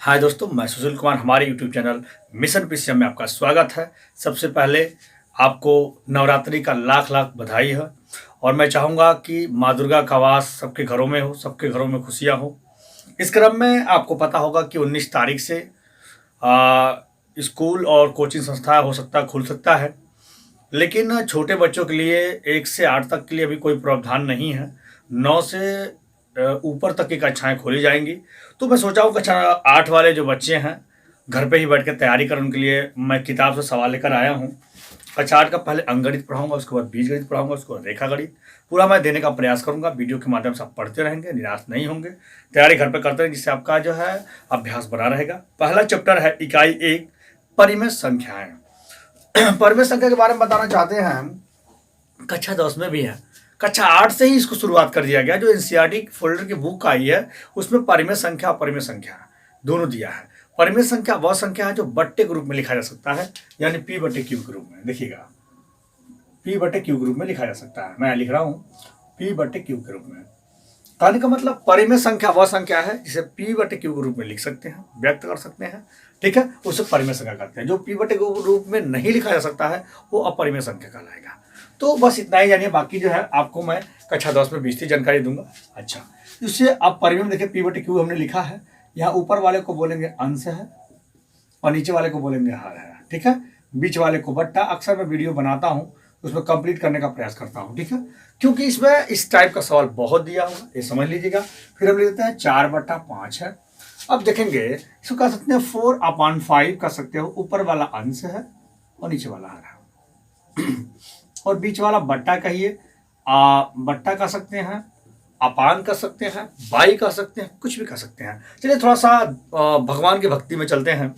हाय दोस्तों, मैं सुशील कुमार। हमारे यूट्यूब चैनल मिशन पीसीएम में आपका स्वागत है। सबसे पहले आपको नवरात्रि का लाख लाख बधाई है और मैं चाहूँगा कि माँ दुर्गा का वास सबके घरों में हो, सबके घरों में खुशियाँ हो। इस क्रम में आपको पता होगा कि 19 तारीख से स्कूल और कोचिंग संस्था हो सकता खुल सकता है, लेकिन छोटे बच्चों के लिए 1 से 8 तक के लिए अभी कोई प्रावधान नहीं है। 9 से ऊपर तक की कक्षाएं खोली जाएंगी। तो मैं सोचा हूँ कक्षा 8 वाले जो बच्चे हैं घर पे ही बैठ के तैयारी करें, उनके लिए मैं किताब से सवाल लेकर आया हूँ। कक्षा 8 का पहले अंकगणित पढ़ाऊंगा, उसके बाद बीजगणित पढ़ाऊंगा, उसके बाद रेखा गणित पूरा मैं देने का प्रयास करूंगा। वीडियो के माध्यम से आप पढ़ते रहेंगे, निराश नहीं होंगे। तैयारी घर पे करते रहेंगे, जिससे आपका जो है अभ्यास बना रहेगा। पहला चैप्टर है इकाई 1 परिमेय संख्याएं। परिमेय संख्या के बारे में बताना चाहते हैं हम। कक्षा 10 में भी है, कक्षा 8 से ही इसको शुरुआत कर दिया गया। जो एनसीईआरटी फोल्डर की बुक आई है उसमें परिमेय संख्या और परिमेय संख्या दोनों दिया है। परिमेय संख्या वह संख्या है जो बट्टे के रूप में लिखा जा सकता है, यानी पी बटे क्यू के रूप में। देखिएगा, पी बटे क्यू के रूप में लिखा जा सकता है। मैं लिख रहा हूं पी बटे क्यू के रूप में। कहने का मतलब परिमेय संख्या वह संख्या है जिसे पी बटे क्यू के रूप में लिख सकते हैं, व्यक्त कर सकते हैं। ठीक है, उसे परिमेय संख्या कहते हैं। जो पी बटे क्यू के रूप में नहीं लिखा जा सकता है वो अपरिमेय संख्या कहलाएगा। तो बस इतना ही जानिए, बाकी जो है आपको मैं कक्षा 10 में विस्तृत जानकारी दूंगा। अच्छा, इससे आप परिमेय में देखिए, पी बटे क्यू हमने लिखा है। यहाँ ऊपर वाले को बोलेंगे अंश है और नीचे वाले को बोलेंगे हर है। ठीक है, बीच वाले को बट्टा। अक्सर मैं वीडियो बनाता हूँ उसमें कंप्लीट करने का प्रयास करता हूँ। ठीक है, क्योंकि इसमें इस टाइप का सवाल बहुत दिया हुआ, ये समझ लीजिएगा। फिर हम लिख देते हैं 4/5 है। अब देखेंगे इसको कह सकते हैं 4/5 कह सकते हो। ऊपर वाला अंश है और नीचे वाला हर है और बीच वाला बट्टा कहिए, बट्टा कह सकते हैं, अपान कह सकते हैं, बाई कह सकते हैं, कुछ भी कह सकते हैं। चलिए थोड़ा सा भगवान की भक्ति में चलते हैं।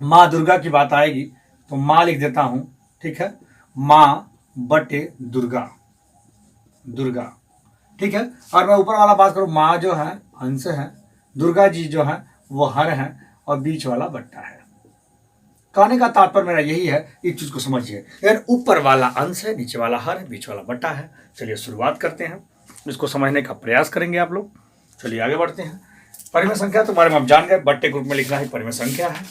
माँ दुर्गा की बात आएगी तो माँ लिख देता हूं। ठीक है, माँ बटे दुर्गा, दुर्गा। ठीक है, और मैं ऊपर वाला बात करूं, माँ जो है अंश है, दुर्गा जी जो है वो हर है और बीच वाला बट्टा है। कहने का तात्पर्य मेरा यही है, इस चीज को समझिए। यानी ऊपर वाला अंश है, नीचे वाला हर है, बीच वाला बट्टा है। चलिए शुरुआत करते हैं, इसको समझने का प्रयास करेंगे आप लोग। चलिए आगे बढ़ते हैं। परिमेय संख्या तुम्हारे में आप जान गए, बट्टे के रूप में लिखना ही परिमेय संख्या है।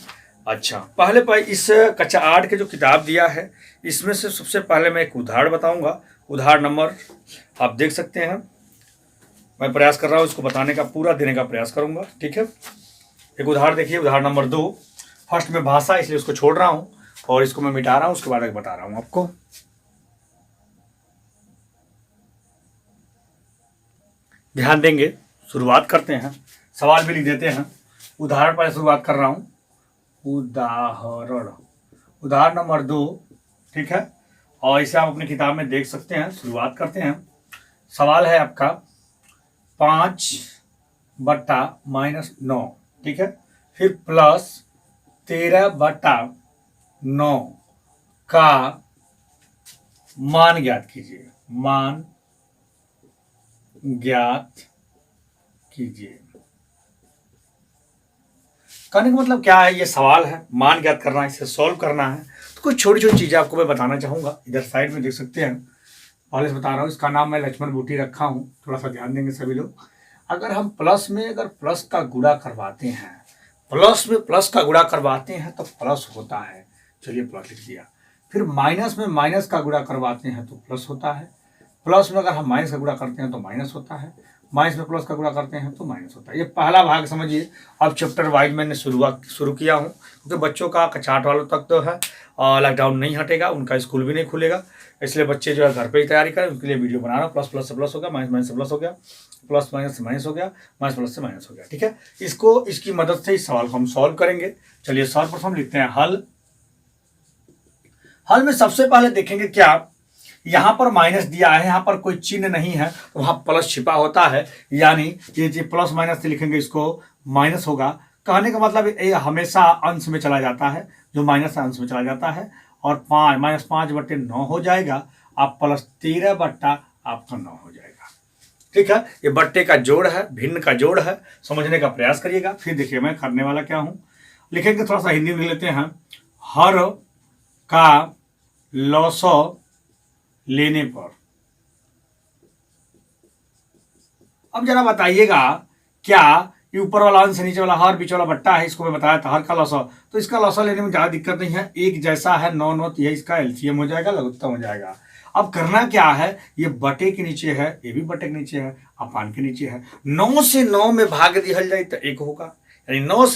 अच्छा, पहले पर इस कक्षा 8 के जो किताब दिया है इसमें से सबसे पहले मैं एक उदाहरण बताऊंगा। उदाहरण नंबर आप देख सकते हैं, मैं प्रयास कर रहा हूं इसको बताने का, पूरा देने का प्रयास करूंगा। ठीक है, एक उदाहरण देखिए, उदाहरण नंबर 2। फर्स्ट में भाषा, इसलिए उसको छोड़ रहा हूं और इसको मैं मिटा रहा हूं, उसके बाद बता रहा हूं आपको। ध्यान देंगे, शुरुआत करते हैं। सवाल भी लिख देते हैं। उदाहरण पर शुरुआत कर रहा हूं। उदाहरण नंबर 2। ठीक है, और इसे आप अपनी किताब में देख सकते हैं। शुरुआत करते हैं। सवाल है आपका 5/-9। ठीक है, फिर प्लस 13/9 का मान ज्ञात कीजिए। मान ज्ञात कीजिए। कहने का मतलब क्या है, ये सवाल है, मान ज्ञात करना है, इसे सॉल्व करना है। तो कुछ छोटी छोटी चीजें आपको मैं बताना चाहूंगा। इधर साइड में देख सकते हैं, पहले से बता रहा हूँ, इसका नाम मैं लक्ष्मण बूटी रखा हूँ। थोड़ा सा ध्यान देंगे सभी लोग। अगर हम प्लस में अगर प्लस का गुणा करवाते हैं, प्लस में प्लस का गुणा करवाते हैं तो प्लस होता है। चलिए प्लस लिख दिया। फिर माइनस में माइनस का गुणा करवाते हैं तो प्लस होता है। प्लस में अगर हम माइनस का गुणा करते हैं तो माइनस होता है। माइनस में प्लस का गुणा करते हैं तो माइनस होता है। ये पहला भाग समझिए। अब चैप्टर वाइज मैंने शुरू किया हूँ, क्योंकि बच्चों का कक्षा 8 वालों तक तो है, लॉकडाउन नहीं हटेगा, उनका स्कूल भी नहीं खुलेगा, इसलिए बच्चे जो है घर पे ही तैयारी करें। उनके लिए वीडियो बना रहा हूँ। प्लस प्लस से प्लस हो गया, माइनस माइनस से प्लस हो गया, प्लस माइनस से माइनस हो गया, माइनस प्लस से माइनस हो गया। ठीक है, इसकी मदद से इस सवाल को हम सॉल्व करेंगे। चलिए सर्वप्रथम लिखते हैं हल। हल में सबसे पहले देखेंगे क्या, यहां पर माइनस दिया है, यहां पर कोई चिन्ह नहीं है तो वहां प्लस छिपा होता है, यानी ये प्लस माइनस से लिखेंगे इसको माइनस होगा। कहने का मतलब ये हमेशा अंश में चला जाता है, जो माइनस अंश में चला जाता है, और -5/9 हो जाएगा। आप प्लस 13 आपका 9 हो जाएगा। ठीक है, ये बट्टे का जोड़ है, भिन्न का जोड़ है, समझने का प्रयास करिएगा। फिर देखिए मैं करने वाला क्या हूं, लिखेंगे थोड़ा सा हिंदी में लेते हैं। हर का लौसौ लेने पर। अब जरा बताइएगा क्या ये ऊपर वाला अंश नीचे वाला हर बीच वाला बट्टा है, इसको मैं बताया था हर का लौसा, तो इसका लौसा लेने में ज़्यादा दिक्कत नहीं है, एक जैसा है 9 9, तो ये इसका एलसीएम हो जाएगा, लघुत्तम हो जाएगा। अब करना क्या है, ये बटे के नीचे है, ये भी बटे के नीचे है, अपान के नीचे है, 9 से 9 में भाग दिया जाए तो 1 होगा, यानी 9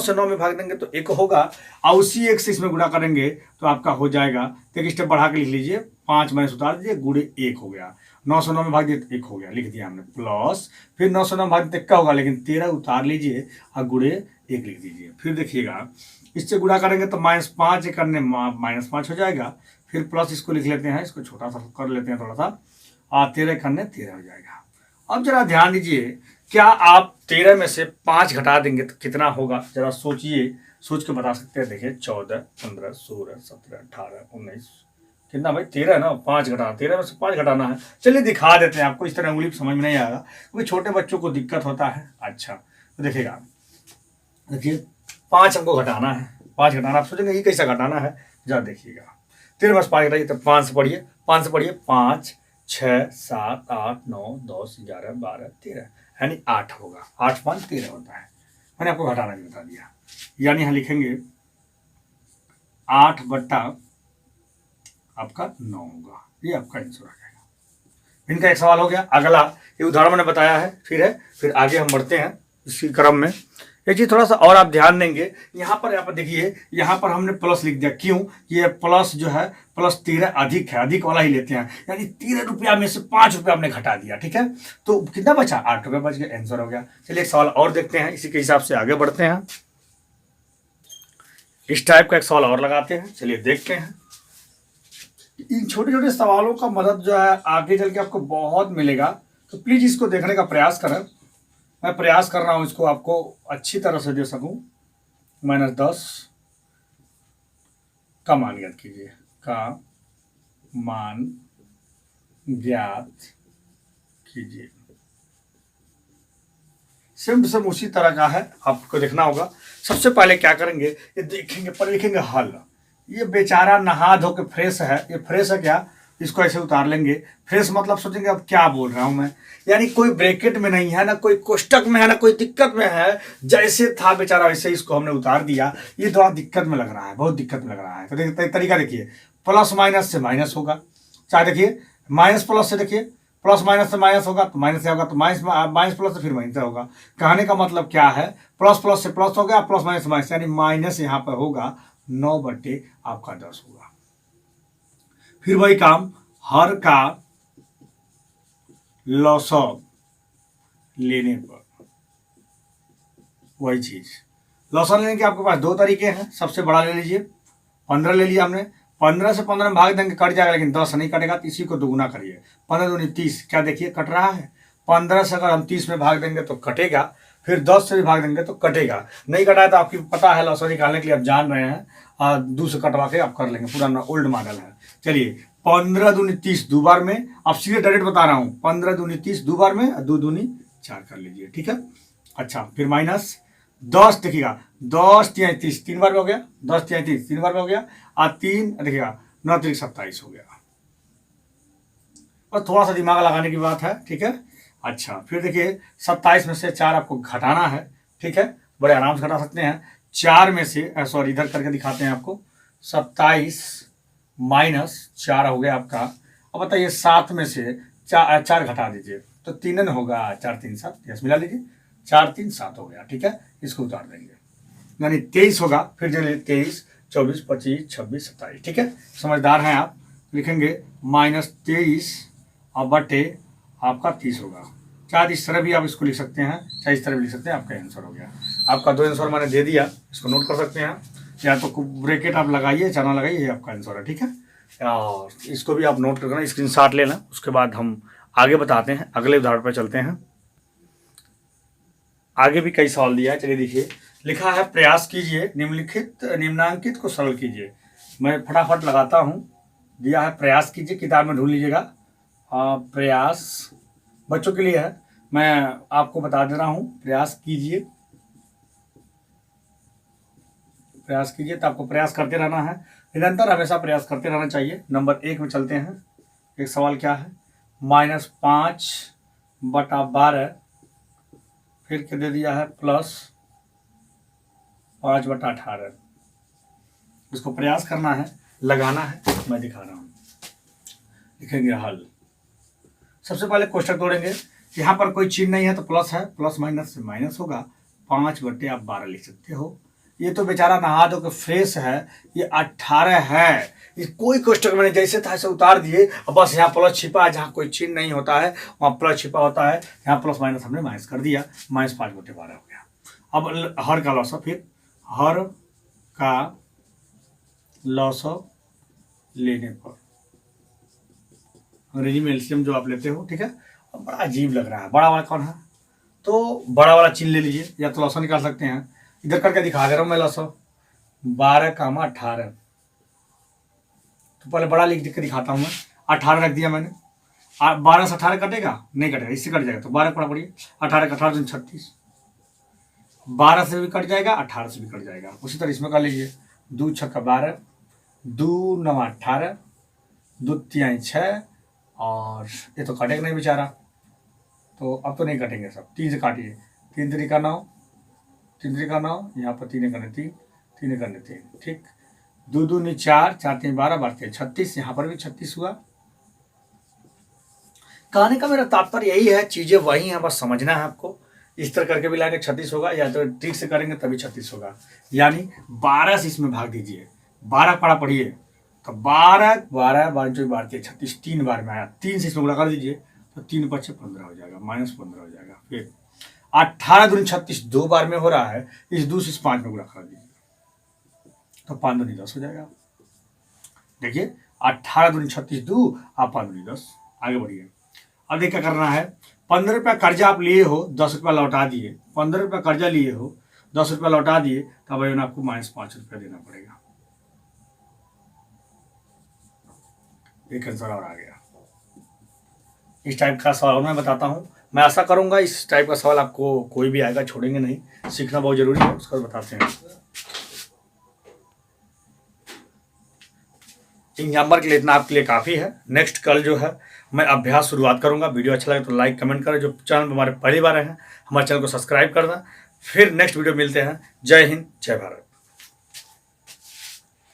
से 9 में भाग देंगे तो 1 होगा, और उसी 1 से इसमें गुणा करेंगे तो आपका हो जाएगा। तो एक स्टेप बढ़ा के लिख लीजिए, 5 माइनस उतार दीजिए, गुणे 1 हो गया, 9 से 9 में भाग दिए तो 1 हो गया, लिख दिया हमने, प्लस फिर 9 से 9 में भाग दिए क्या होगा, लेकिन 13 उतार लीजिए और गुणे 1 लिख दीजिए। फिर देखिएगा इससे गुणा करेंगे तो -5 करने -5 हो जाएगा, फिर प्लस इसको लिख लेते हैं, इसको छोटा सा कर लेते हैं थोड़ा सा, और 13 करने 13 हो जाएगा। अब जरा ध्यान दीजिए, क्या आप 13 में से 5 घटा देंगे तो कितना होगा, जरा सोचिए, सोच के बता सकते हैं। देखिए 14, 15, 16, 17, 18, 19, कितना भाई 13 है ना, 5 घटाना, 13 में से 5 घटाना है। चलिए दिखा देते हैं आपको, इस तरह उंगली समझ में नहीं आएगा क्योंकि छोटे बच्चों को दिक्कत होता है। अच्छा तो देखिएगा, देखिए 5 हमको घटाना है, 5 घटाना, आप सोचेंगे ये कैसा घटाना है, जरा देखिएगा, 13 में से 5 घटाइए तो 5 से पढ़िए, 5 से पढ़िए, 5, 6, 7, 8, 9, 10, 11, 12, 13, यानी 8 होगा, 8 5 13 होता है। मैंने आपको घटाना भी बता दिया, यानी यहाँ लिखेंगे 8 बट्टा आपका 9 होगा, ये आपका आंसर आ जाएगा। इनका एक सवाल हो गया। अगला ये उदाहरण मैंने बताया है, फिर आगे हम बढ़ते हैं इसी क्रम में। ये चीज थोड़ा सा और आप ध्यान देंगे, यहाँ पर देखिए, यहाँ पर हमने प्लस लिख दिया, क्यों, ये प्लस जो है प्लस 13 अधिक है, अधिक वाला ही लेते हैं, यानी 13 रुपया में से 5 रुपया आपने घटा दिया, ठीक है, तो कितना बचा, 8 रुपया बच गया, आंसर हो गया। चलिए एक सवाल और देखते हैं, इसी के हिसाब से आगे बढ़ते हैं, इस टाइप का एक सवाल और लगाते हैं। चलिए देखते हैं, इन छोटे छोटे सवालों का मदद जो है आगे चल के आपको बहुत मिलेगा, तो प्लीज इसको देखने का प्रयास करें। मैं प्रयास कर रहा हूं इसको आपको अच्छी तरह से दे सकूं। -10 का मान ज्ञात कीजिए, का मान ज्ञात कीजिए, सेम उसी तरह का है, आपको देखना होगा। सबसे पहले क्या करेंगे, ये देखेंगे, पर लिखेंगे हल। ये बेचारा नहा धो के फ्रेश है, ये फ्रेश है क्या, इसको ऐसे उतार लेंगे, फ्रेश मतलब सोचेंगे अब क्या बोल रहा हूं मैं, यानी कोई ब्रैकेट में नहीं है ना, कोई कोष्टक में है ना, कोई दिक्कत में है, जैसे था बेचारा वैसे इसको हमने उतार दिया। ये थोड़ा दिक्कत में लग रहा है, बहुत दिक्कत में लग रहा है, तो तरीका देखिए, प्लस माइनस से माइनस होगा, चाहे देखिए माइनस प्लस से, देखिए प्लस माइनस से माइनस होगा तो माइनस से होगा, तो माइनस प्लस से फिर माइनस होगा। कहने का मतलब क्या है, प्लस प्लस से प्लस हो गया, प्लस माइनस माइनस, यानी माइनस यहाँ पर होगा 9 बटे आपका 10 होगा। फिर वही काम, हर का लौसब लेने पर, वही चीज, लौसब लेने के आपके पास 2 तरीके हैं। सबसे बड़ा ले लीजिए, 15 ले लिया हमने, 15 से 15 में भाग देंगे कट जाएगा, लेकिन 10 नहीं कटेगा, तो इसी को दोगुना करिए, 15 दूनी 30, क्या देखिए कट रहा है, 15 से अगर हम 30 में भाग देंगे तो कटेगा, फिर 10 से भी भाग देंगे तो कटेगा, नहीं कटा है तो आपकी पता है लौसब निकालने के लिए आप जान रहे हैं, 2 से कटवा के आप कर लेंगे, पुराना ओल्ड मॉडल है। चलिए 15 दूनी 30 दो बार में, अब सीधे डायरेक्ट बता रहा हूँ, 15 दूनी 30 दो बार में, 2 दूनी 4 कर लीजिए, ठीक है। अच्छा फिर माइनस 10, देखिएगा 10 3 30 3 बार में हो गया, 10 3 30 3 बार में हो गया, और 3 देखिएगा 9 3 27 हो गया, और थोड़ा सा दिमाग लगाने की बात है, ठीक है। अच्छा फिर देखिए 27 में से 4 आपको घटाना है, ठीक है, बड़े आराम से घटा सकते हैं। 4 में से सॉरी इधर करके दिखाते हैं आपको, 27 माइनस 4 हो गया आपका। अब बताइए 7 में से 4 घटा दीजिए तो 3 होगा, 4 3 7, यस मिला लीजिए, 4 3 7 हो गया, ठीक है, इसको उतार देंगे, यानी 23 होगा। फिर चलिए 23 24 25 26 27, ठीक है, समझदार हैं आप। लिखेंगे -23 और बटे आपका 30 होगा, चाहे इस तरह भी आप इसको लिख सकते हैं, चाहे इस तरह भी लिख सकते हैं, आपका आंसर हो गया। आपका 2 आंसर मैंने दे दिया, इसको नोट कर सकते हैं, या तो ब्रैकेट आप लगाइए, चना लगाइए, ये आपका आंसर है, ठीक है। और इसको भी आप नोट करना, स्क्रीनशॉट लेना, उसके बाद हम आगे बताते हैं, अगले उदाहरण पर चलते हैं। आगे भी कई सवाल दिया है, चलिए देखिए, लिखा है प्रयास कीजिए निम्नांकित को सरल कीजिए। मैं फटाफट लगाता हूँ, दिया है प्रयास कीजिए, किताब में ढूंढ लीजिएगा, प्रयास बच्चों के लिए है, मैं आपको बता दे रहा हूँ, प्रयास कीजिए, प्रयास कीजिए, तो आपको प्रयास करते रहना है, निरंतर हमेशा प्रयास करते रहना चाहिए। नंबर 1 में चलते हैं, एक सवाल क्या है, -5 बटा 12, फिर क्या दे दिया है प्लस 5/18। इसको प्रयास करना है, लगाना है, मैं दिखा रहा हूँ। लिखेंगे हल। सबसे पहले कोष्टक तोड़ेंगे, यहाँ पर कोई चिन्ह नहीं है तो प्लस है, प्लस माइनस से माइनस होगा, 5/12 लिख सकते हो। ये तो बेचारा नहा धो के फ्रेश है, ये 18 है। ये कोई कोष्टक मैंने जैसे था ऐसे उतार दिए, और बस यहाँ प्लस छिपा है, जहाँ कोई चिन्ह नहीं होता है वहाँ प्लस छिपा होता है, यहाँ प्लस माइनस हमने माइनस कर दिया, -5/12 हो गया। अब हर का लॉस, फिर हर का लॉस लेने पर अंग्रेजी में एलसीएम जो आप लेते हो, ठीक है। अब बड़ा अजीब लग रहा है, बड़ा वाला कौन है, तो बड़ा वाला चिन्ह ले लीजिए, या तो लॉस निकाल सकते हैं। इधर करके दिखा दे रहा हूँ मैं लॉस, 12, 18। तो पहले बड़ा लिख के दिखाता हूँ मैं, 18 रख दिया मैंने। 12 से 18 कटेगा, नहीं कटेगा, इससे कट जाएगा, तो 12 पड़ा पड़िए, 18 का 18 36, 12 से भी कट जाएगा, 18 से भी कट जाएगा। उसी तरह इसमें कर लीजिए, 2 छक्का 12, 2 9 18, 2 3 6, और ये तो कटेगा नहीं बेचारा, तो अब तो नहीं कटेंगे सब, 3 से काटिए, 3 3 9, 3 3 9, यहाँ पर 3 करने 3, 3 करने 3, ठीक। 2 2 9 4, 4 3 12, 12 36, यहाँ पर भी 36 हुआ। कहने का मेरा तात्पर्य यही है, चीजें वही हैं, बस समझना है आपको। इस तरह करके भी लाएंगे 36 होगा, या तो ठीक से करेंगे तभी 36 होगा। यानी 12 से इसमें भाग दीजिए, 12 पढ़ा पढ़िए, तो 12 12 12 12 36, 3 बार में आया, 3 से इसमें गुणा कर दीजिए, तो 3 5 15 हो जाएगा, -15 हो जाएगा। फिर 18 दूनी 36 2 बार में हो रहा है, इस 2 से इस 5 में गुणा कर दीजिए, तो 5 दूनी 10 हो जाएगा। देखिए 18 दूनी 36 2, आप 5 दूनी 10। आगे बढ़िए। अब देखिए क्या करना है, 15 रुपया कर्जा आप लिए हो, 10 रुपया लौटा दिए, 15 रुपया कर्जा लिए हो, 10 रुपया लौटा दिए, तब आपको -5 रुपया देना पड़ेगा। एक आंसर और आ गया। इस टाइप का सवाल मैं बताता हूँ, मैं आशा करूंगा इस टाइप का सवाल आपको कोई भी आएगा, छोड़ेंगे नहीं, सीखना बहुत जरूरी है, उसका बताते हैं। नंबर के लिए इतना आपके लिए काफ़ी है। नेक्स्ट कल जो है मैं अभ्यास शुरुआत करूंगा। वीडियो अच्छा लगे तो लाइक कमेंट करें, जो चैनल पर हमारे पहली बार हैं हमारे चैनल को सब्सक्राइब करना। फिर नेक्स्ट वीडियो मिलते हैं। जय हिंद, जय भारत।